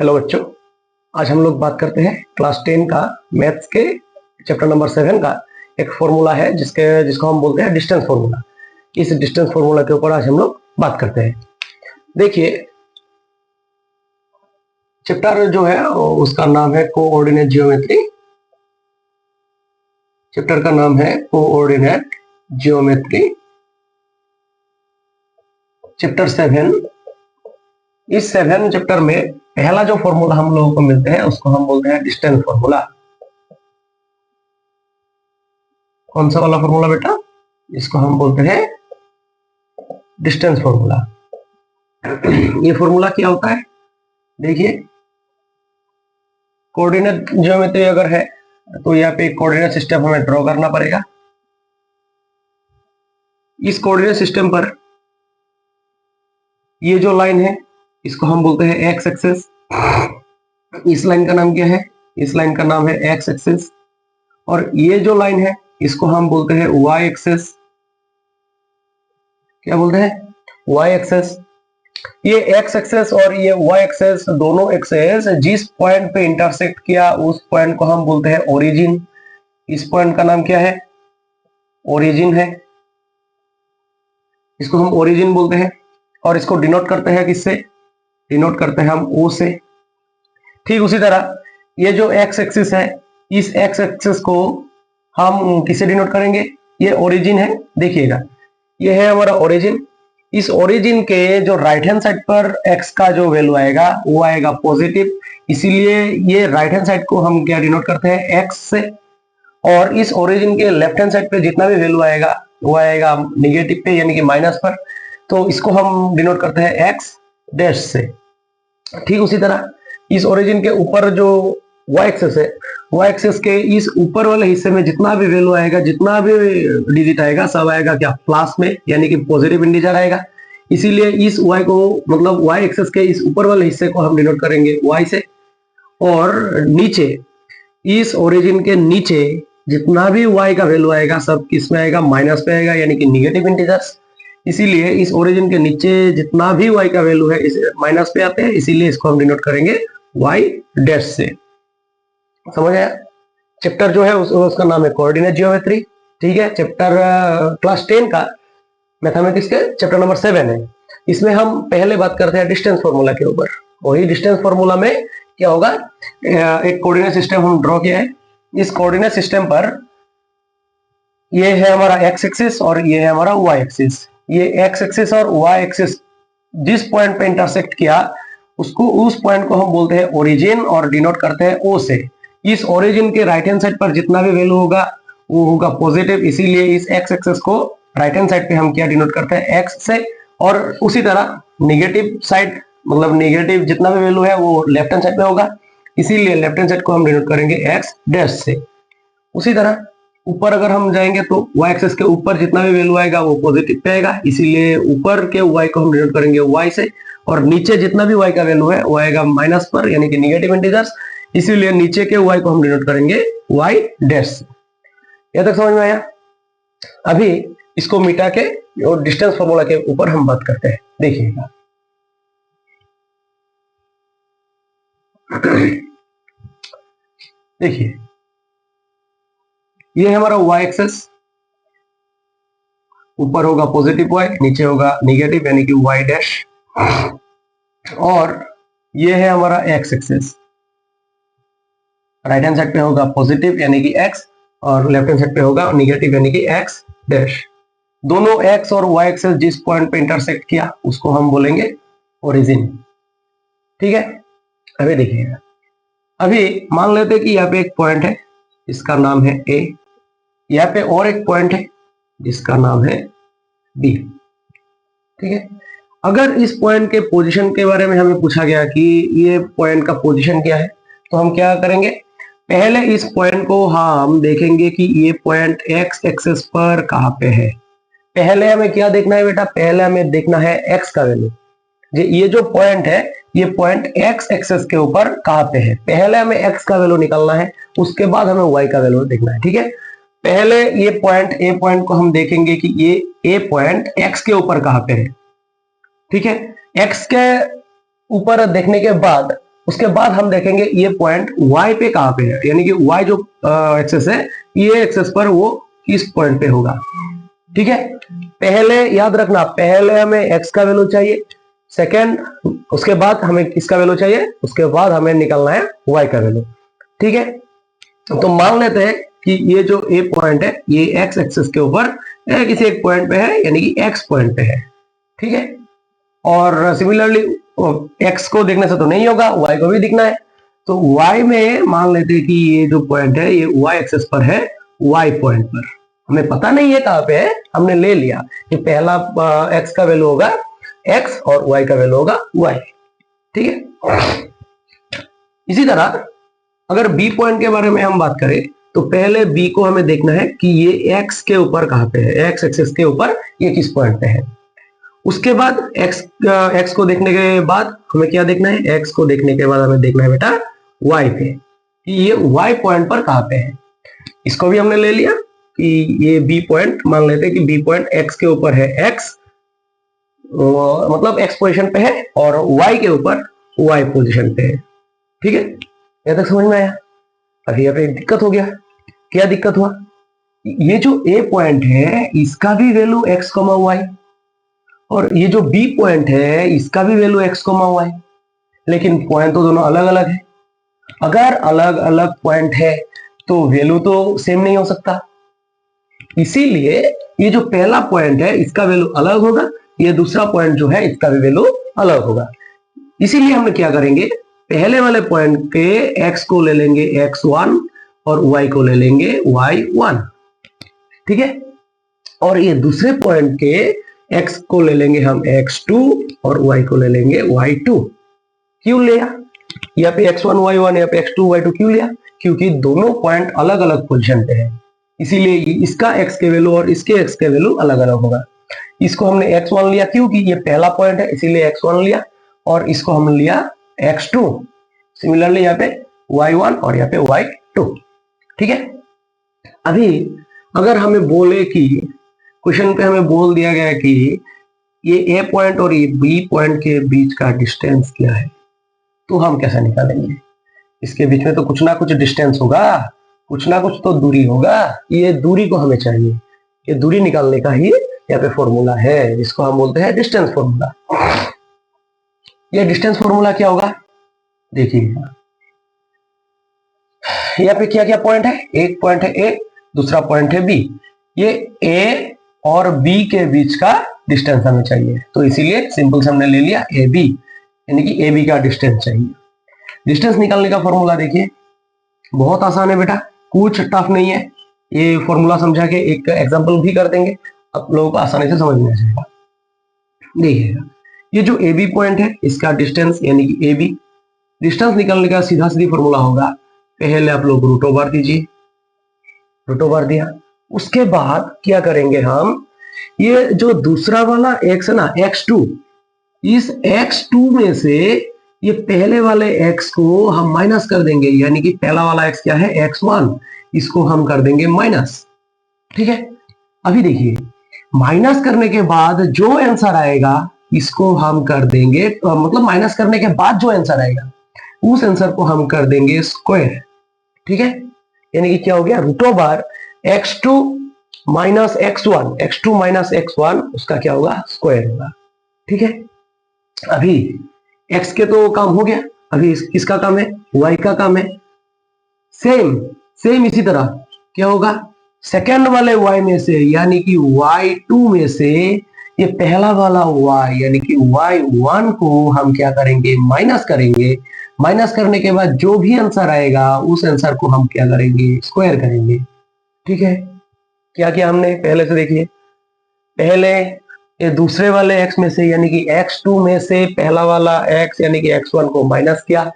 Hello बच्चों, आज हम लोग बात करते हैं क्लास 10 का मैथ्स के चैप्टर नंबर 7 का एक फॉर्मूला है जिसको हम बोलते हैं डिस्टेंस फॉर्मूला। इस डिस्टेंस फॉर्मूला के ऊपर आज हम लोग बात करते हैं। देखिए, चैप्टर जो है उसका नाम है कोऑर्डिनेट जियोमेट्री। चैप्टर का नाम है कोऑर्डिनेट जियोमेट्री, चैप्टर 7। इस 7 चैप्टर में पहला जो फॉर्मूला हम लोगों को मिलते हैं उसको हम बोलते हैं डिस्टेंस फॉर्मूला। कौन सा वाला फॉर्मूला बेटा? इसको हम बोलते हैं डिस्टेंस फॉर्मूला। ये फॉर्मूला क्या होता है? देखिए, कोऑर्डिनेट ज्योमेट्री अगर है तो यहाँ पे कोऑर्डिनेट सिस्टम हमें ड्रॉ करना पड़ेगा। इस कोऑर्डिनेट सिस्टम पर ये जो लाइन है इसको हम बोलते हैं एक्स एक्सिस। इस लाइन का नाम क्या है? इस लाइन का नाम है एक्स एक्सिस। और ये जो लाइन है इसको हम बोलते हैं वाई एक्सिस। क्या बोलते हैं? Y axis. ये एक्स एक्सिस और ये वाई एक्सिस दोनों एक्सिस जिस पॉइंट पे इंटरसेक्ट किया उस पॉइंट को हम बोलते हैं ओरिजिन। इस पॉइंट का नाम क्या है? ओरिजिन है। इसको हम ओरिजिन बोलते हैं और इसको डिनोट करते हैं किससे? डिनोट करते हैं हम ओ से। ठीक उसी तरह ये जो एक्स एक्सिस है, इस एक्स एक्सिस को हम किससे डिनोट करेंगे? ये ओरिजिन है। देखिएगा, ये है हमारा ओरिजिन। इस ओरिजिन के जो राइट हैंड साइड पर x का जो वैल्यू आएगा वो आएगा पॉजिटिव, इसीलिए ये राइट हैंड साइड को हम क्या डिनोट करते हैं? x से। और इस ओरिजिन के लेफ्ट हैंड साइड पे जितना भी वैल्यू आएगा वो आएगा निगेटिव पे, यानी कि माइनस पर, तो इसको हम डिनोट करते हैं x डैश से। ठीक उसी तरह इस ओरिजिन के ऊपर जो y एक्सिस है, y एक्सिस के इस ऊपर वाले हिस्से में जितना भी वैल्यू आएगा, जितना भी डिजिट आएगा, सब आएगा क्या? प्लस में, यानी कि पॉजिटिव इंटीजर आएगा। इसीलिए इस y को, मतलब y एक्सिस के इस ऊपर वाले हिस्से को हम डिनोट करेंगे y से। और नीचे, इस ओरिजिन के नीचे जितना भी y का वैल्यू आएगा सब किस में आएगा? माइनस पे आएगा, यानी कि निगेटिव इंटीजर्स। इसीलिए इस ओरिजिन के नीचे जितना भी y का वैल्यू है इसे माइनस पे आते हैं, इसीलिए इसको हम डिनोट करेंगे y डैश से। समझ आया? चैप्टर जो है उसका नाम है कोऑर्डिनेट जियोमेट्री। ठीक है, चैप्टर क्लास 10 का मैथमेटिक्स के चैप्टर नंबर 7 है। इसमें हम पहले बात करते हैं डिस्टेंस फॉर्मूला के ऊपर। वही डिस्टेंस फॉर्मूला में क्या होगा? एक कोऑर्डिनेट सिस्टम हम ड्रॉ किया है। इस कोऑर्डिनेट सिस्टम पर ये है हमारा एक्स एक्सिस और ये है हमारा वाई एक्सिस। ये एक्स एक्सिस और वाई एक्सिस जिस पॉइंट पे इंटरसेक्ट किया उस पॉइंट को हम बोलते हैं ओरिजिन और डिनोट करते हैं ओ से। इस ओरिजिन के राइट हैंड साइड पर जितना भी वैल्यू होगा वो होगा पॉजिटिव, इसीलिए इस एक्स एक्सिस को राइट हैंड साइड पे हम क्या डिनोट करते हैं? एक्स से। और उसी तरह निगेटिव साइड, मतलब निगेटिव जितना भी वैल्यू है वो लेफ्ट हैंड साइड पे होगा, इसीलिए लेफ्ट हैंड साइड को हम डिनोट करेंगे एक्स डैश से। उसी तरह ऊपर अगर हम जाएंगे तो y एक्सिस के ऊपर जितना भी वैल्यू आएगा वो पॉजिटिव पे आएगा, इसीलिए ऊपर के y को हम डिनोट करेंगे y से। और नीचे जितना भी y का वैल्यू है वो आएगा माइनस पर, यानी कि निगेटिव इंटीजर्स, इसीलिए नीचे के y को हम डिनोट करेंगे y डैश से। यह तक समझ में आया? अभी इसको मिटा के और डिस्टेंस फॉर्मूला के ऊपर हम बात करते हैं। देखिएगा, देखिए, ये है हमारा y एक्सिस। ऊपर होगा पॉजिटिव y, नीचे होगा निगेटिव, यानी कि y डैश। और ये है हमारा x axis. Right hand side पे होगा पॉजिटिव यानी कि x, और लेफ्ट हैंड साइड पे होगा निगेटिव यानी कि x डैश। दोनों x और y एक्सिस जिस पॉइंट पे इंटरसेक्ट किया उसको हम बोलेंगे ओरिजिन। ठीक है, अभी देखिएगा, अभी मान लेते हैं कि यहाँ पे एक पॉइंट है, इसका नाम है a। यहाँ पे और एक पॉइंट है जिसका नाम है b। ठीक है, अगर इस पॉइंट के पोजीशन के बारे में हमें पूछा गया कि ये पॉइंट का पोजीशन क्या है, तो हम क्या करेंगे? पहले इस पॉइंट को हम देखेंगे कि ये पॉइंट x एक्सिस पर कहाँ पे है। पहले हमें क्या देखना है बेटा? पहले हमें देखना है x का वैल्यू। ये जो पॉइंट है ये पॉइंट x एक्सिस के ऊपर कहाँ पे है। पहले हमें x का वैल्यू निकालना है, उसके बाद हमें y का वैल्यू देखना है। ठीक है, पहले ये पॉइंट a पॉइंट को हम देखेंगे कि ये a पॉइंट x के ऊपर कहाँ पे है। ठीक है, x के ऊपर देखने के बाद उसके बाद हम देखेंगे ये पॉइंट y पे कहां पे है, यानी कि y जो एक्सेस है ये एक्सेस पर वो किस पॉइंट पे होगा। ठीक है, पहले याद रखना, पहले हमें x का वैल्यू चाहिए, सेकंड उसके बाद हमें किसका वैल्यू चाहिए, उसके बाद हमें निकालना है y का वैल्यू। ठीक है, तो मान लेते हैं कि ये जो a पॉइंट है ये x एक्सिस के ऊपर किसी एक पॉइंट पे है, यानी कि x पॉइंट पे है। ठीक है, और सिमिलरली x को देखने से तो नहीं होगा, y को भी दिखना है, तो y में मान लेते हैं कि ये जो पॉइंट है ये y एक्सिस पर है, y पॉइंट पर हमें पता नहीं है कहां पे है, हमने ले लिया कि पहला x का वैल्यू होगा x और y का वैल्यू होगा y। ठीक है, इसी तरह अगर b पॉइंट के बारे में हम बात करें तो पहले b को हमें देखना है कि ये x के ऊपर कहां पे है, x एक्सिस के ऊपर ये किस पॉइंट पे है। उसके बाद x को देखने के बाद हमें क्या देखना है, x को देखने के बाद हमें देखना है बेटा y पे कि ये y पॉइंट पर कहां पे है। इसको भी हमने ले लिया कि ये b पॉइंट, मान लेते हैं कि b पॉइंट x के ऊपर है, x मतलब x पोजीशन पे है और y के ऊपर y पोजीशन पे है। ठीक है, यहां तक समझ में आया। अभी यहाँ पे एक दिक्कत हो गया, क्या दिक्कत हुआ, ये जो a पॉइंट है इसका भी वैल्यू x, y और ये जो b पॉइंट है इसका भी वैल्यू x, y, लेकिन पॉइंट तो दोनों अलग अलग है। अगर अलग अलग पॉइंट है तो वैल्यू तो सेम नहीं हो सकता, इसीलिए ये जो पहला पॉइंट है इसका वैल्यू अलग होगा, ये दूसरा पॉइंट जो है इसका भी वैल्यू अलग होगा। इसीलिए हम क्या करेंगे, पहले वाले पॉइंट के x को ले लेंगे x1 और y को ले लेंगे y1। ठीक है, और ये दूसरे पॉइंट के x को ले लेंगे हम x2 और y को ले लेंगे y2। क्यों लिया यहाँ पे x1 y1, यहाँ पे x2 y2 क्यों लिया, क्योंकि दोनों पॉइंट अलग अलग पोजीशन पे है, इसीलिए इसका x के वैल्यू और इसके x के वैल्यू अलग अलग होगा। इसको हमने x1 लिया क्योंकि ये पहला पॉइंट है, इसीलिए x1 लिया, और इसको हम लिया x2, सिमिलरली यहाँ पे y1 और यहाँ पे y2। ठीक है, अभी अगर हमें बोले कि क्वेश्चन पे हमें बोल दिया गया कि ये a पॉइंट और ये b पॉइंट के बीच का डिस्टेंस क्या है, तो हम कैसे निकालेंगे, इसके बीच में तो कुछ ना कुछ डिस्टेंस होगा, कुछ ना कुछ तो दूरी होगा, ये दूरी को हमें चाहिए, ये दूरी निकालने का ही यहाँ पे फॉर्मूला है, इसको हम बोलते हैं डिस्टेंस फॉर्मूला। ये डिस्टेंस फॉर्मूला क्या होगा, देखिए यहाँ पे क्या क्या पॉइंट है, एक पॉइंट है a, दूसरा पॉइंट है b, ये a और b के बीच का डिस्टेंस हमें चाहिए, तो इसीलिए सिंपल से हमने ले लिया ab, यानी कि ab का डिस्टेंस चाहिए। डिस्टेंस निकालने का फॉर्मूला देखिए बहुत आसान है बेटा, कुछ टफ नहीं है, ये फॉर्मूला समझा के एक एग्जांपल भी कर देंगे, आप लोगों को आसानी से समझ में आ जाएगा। देखिएगा ये जो AB पॉइंट है इसका डिस्टेंस यानी कि AB, डिस्टेंस निकालने का सीधा सीधी फॉर्मूला होगा, पहले आप लोग रूट ओवर दीजिए, रूट ओवर दिया, उसके बाद क्या करेंगे हम, ये जो दूसरा वाला x है ना x2, इस x2 में से ये पहले वाले x को हम माइनस कर देंगे, यानी कि पहला वाला x क्या है x1, इसको हम कर देंगे माइनस। ठीक है, अभी देखिए माइनस करने के बाद जो आंसर आएगा इसको हम कर देंगे, मतलब माइनस करने के बाद जो आंसर आएगा उस आंसर को हम कर देंगे स्क्वायर। ठीक है, यानी कि क्या हो गया, root over x2 minus x1, x2 minus x1 उसका क्या होगा, स्क्वायर होगा। ठीक है, अभी x के तो काम हो गया, अभी किसका काम है, y का काम है। सेम इसी तरह क्या होगा, सेकेंड वाले y में से यानी कि y2 में से ये पहला वाला y यानी कि y1 को हम क्या करेंगे, माइनस करेंगे, माइनस करने के बाद जो भी आंसर आएगा उस आंसर को हम क्या करेंगे, स्क्वायर करेंगे। ठीक है, क्या किया हमने पहले से देखिए, पहले ये दूसरे वाले x में से यानी कि x2 में से पहला वाला x यानी कि x1 को माइनस किया,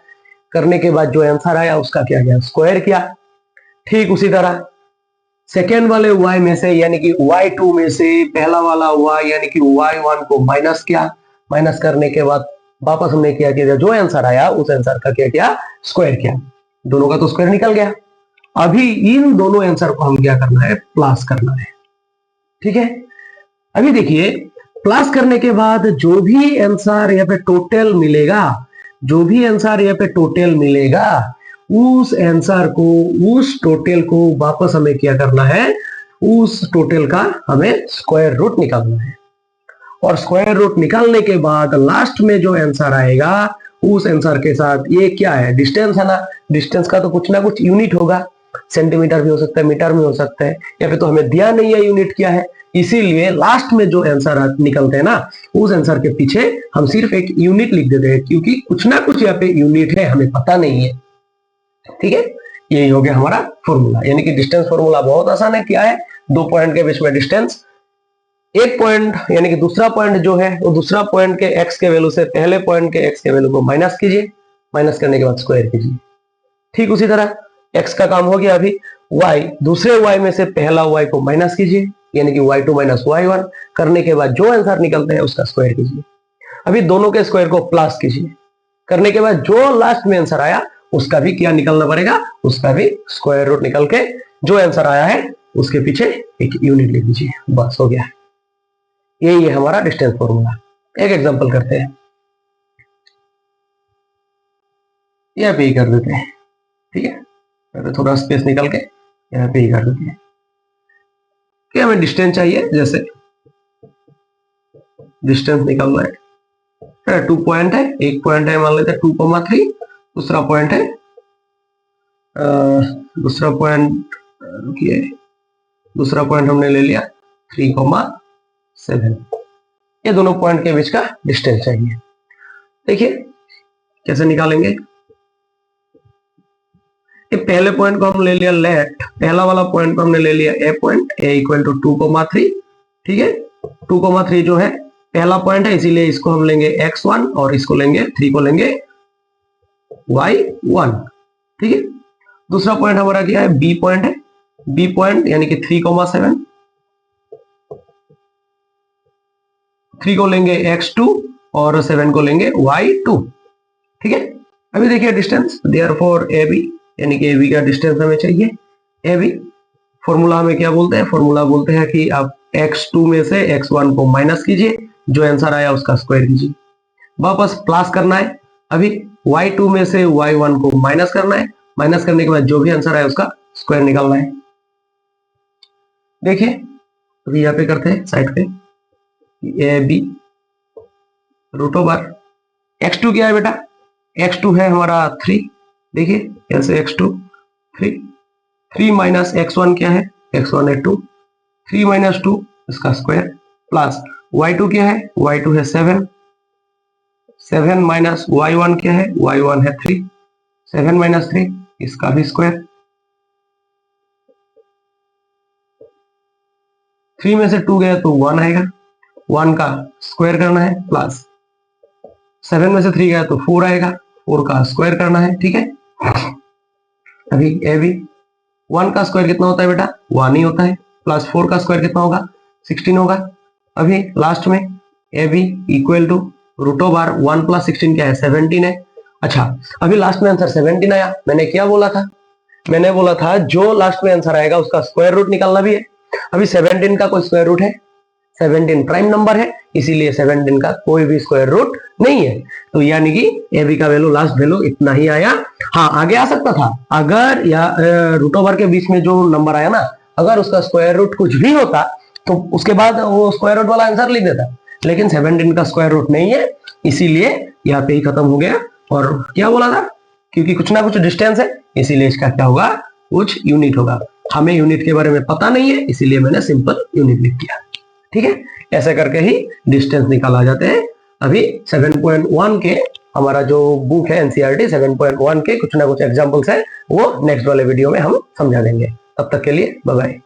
करने के बाद जो आंसर आया उसका क्या किया, स्क्वायर किया। ठीक उसी तरह सेकेंड वाले y में से यानी कि y2 में से पहला वाला y यानी कि y1 को माइनस किया, माइनस करने के बाद वापस हमने क्या किया, जो आंसर आया उस आंसर का क्या किया, स्क्वायर किया, दोनों का तो स्क्वायर निकल गया। अभी इन दोनों आंसर को हम क्या करना है, प्लस करना है। ठीक है, अभी देखिए प्लस करने के बाद जो भी आंसर यहाँ पे टोटल मिलेगा जो भी आंसर यहाँ पे टोटल मिलेगा उस आंसर को, उस टोटल को वापस हमें क्या करना है, उस टोटल का हमें स्क्वायर रूट निकालना है। और स्क्वायर रूट निकालने के बाद लास्ट में जो आंसर आएगा उस आंसर के साथ, ये क्या है, डिस्टेंस है ना, डिस्टेंस का तो कुछ ना कुछ यूनिट होगा, सेंटीमीटर भी हो सकता है, मीटर में हो सकता है, या फिर तो हमें दिया नहीं है यूनिट क्या है, इसीलिए लास्ट में जो आंसर निकलते हैं ना उस आंसर के पीछे हम सिर्फ एक यूनिट लिख देते हैं, क्योंकि कुछ ना कुछ यहाँ पे यूनिट है, हमें पता नहीं है। ठीक है, यही हो गया हमारा फॉर्मूला। यानी कि डिस्टेंस फॉर्मूला बहुत आसान है। क्या है, दो पॉइंट के बीच में डिस्टेंस, एक पॉइंट यानी कि दूसरा पॉइंट जो है वो दूसरा पॉइंट के एक्स के वैल्यू से पहले पॉइंट के एक्स के वैल्यू को माइनस कीजिए, माइनस करने के बाद स्क्वायर कीजिए। ठीक उसी तरह एक्स का काम हो गया। अभी y, दूसरे y में से पहला y को माइनस कीजिए, यानी कि y2 माइनस y1 करने के बाद जो आंसर निकलते हैं उसका स्क्वायर कीजिए। अभी दोनों के स्क्वायर को प्लस कीजिए, करने के बाद जो लास्ट में आंसर आया उसका भी क्या निकलना पड़ेगा, उसका भी स्क्वायर रूट निकल के जो आंसर आया है उसके पीछे एक यूनिट लिख दीजिए, बस हो गया। यही है हमारा डिस्टेंस फॉर्मूला। एक एग्जांपल करते हैं, यह पे ही कर देते हैं। ठीक है, थोड़ा स्पेस निकल के यहाँ पे ही कर देते हैं कि हमें डिस्टेंस चाहिए। जैसे डिस्टेंस निकलना है, 2 पॉइंट है, एक पॉइंट है मान लेते हैं 2,3, दूसरा पॉइंट है दूसरा पॉइंट रुकिए, दूसरा पॉइंट हमने ले लिया 3,7। ये दोनों पॉइंट के बीच का डिस्टेंस चाहिए। देखिए कैसे निकालेंगे। ये पहले पॉइंट को हम ले लिया लेट, पहला वाला पॉइंट को हमने ले लिया ए पॉइंट, ए इक्वल टू 2,3। ठीक है, 2,3 जो है पहला पॉइंट है, इसीलिए इसको हम लेंगे x1 और इसको लेंगे 3 को लेंगे y1। ठीक है, दूसरा पॉइंट हमारा क्या है, बी पॉइंट है, बी पॉइंट यानी कि 3,7, 3 को लेंगे x2 और 7 को लेंगे y2। ठीक है, अभी देखिए डिस्टेंस, देयरफॉर AB यानी कि AB का डिस्टेंस हमें चाहिए। AB फॉर्मूला हमें क्या बोलते हैं, फॉर्मूला बोलते हैं कि आप x2 में से x1 को माइनस कीजिए, जो आंसर आया उसका स्क्वायर कीजिए, वापस प्लस करना है। अभी y2 में से y1 को माइनस करना है, माइनस करने के बाद जो भी आंसर आया उसका स्क्वायर निकालना है। देखिए अभी यहाँ पे करते हैं साइड पे, AB रूट ओवर x2 क्या है बेटा, x2 है हमारा 3। देखिए ऐसे x2 3 माइनस x1 क्या है, x1 है 2, 3 माइनस 2 इसका स्क्वायर, प्लस y2 क्या है, y2 है 7, 7 माइनस y1 क्या है, y1 है 3, 7 माइनस 3 इसका भी स्क्वायर, 3 में से 2 गया तो 1 आएगा, 1 का स्क्वायर करना है, प्लस 7 में से 3 गया तो 4 आएगा, 4 का स्क्वायर करना है। ठीक है, अभी AB 1 का स्क्वायर कितना होता है बेटा, 1 ही होता है, प्लस 4 का स्क्वायर कितना होगा, 16 होगा। अभी लास्ट में AB equal to root over 1 plus 16 क्या है, 17 है। अच्छा, अभी लास्ट में आंसर 17 आया, मैंने क्या बोला था, मैंने बोला था जो लास्ट में आंसर आएगा उसका स्क्वायर रूट निकालना भी है। अभी 17 का कोई स्क्वायर रूट है, 17 प्राइम नंबर है, इसीलिए 17 का कोई भी स्क्वायर रूट नहीं है, तो यानी कि AB का वैल्यू, लास्ट वैल्यू इतना ही आया। हाँ, आगे आ सकता था, अगर या रूट ओवर के बीच में जो नंबर आया ना, अगर उसका स्क्वायर रूट कुछ भी होता तो उसके बाद वो स्क्वायर रूट वाला आंसर लिख देता, लेकिन 17 का स्क्वायर रूट नहीं है, इसीलिए यहाँ पे ही खत्म हो गया। और क्या बोला था, क्योंकि कुछ ना कुछ डिस्टेंस है, इसीलिए इसका क्या होगा, कुछ यूनिट होगा। हमें यूनिट के बारे में पता नहीं है, इसीलिए मैंने सिंपल यूनिट लिख दिया। ठीक है, ऐसे करके ही डिस्टेंस निकाला जाते हैं। अभी 7.1 के हमारा जो बुक है एनसीईआरटी 7.1 के कुछ ना कुछ एग्जांपल्स है, वो नेक्स्ट वाले वीडियो में हम समझा देंगे। तब तक के लिए बाय बाय।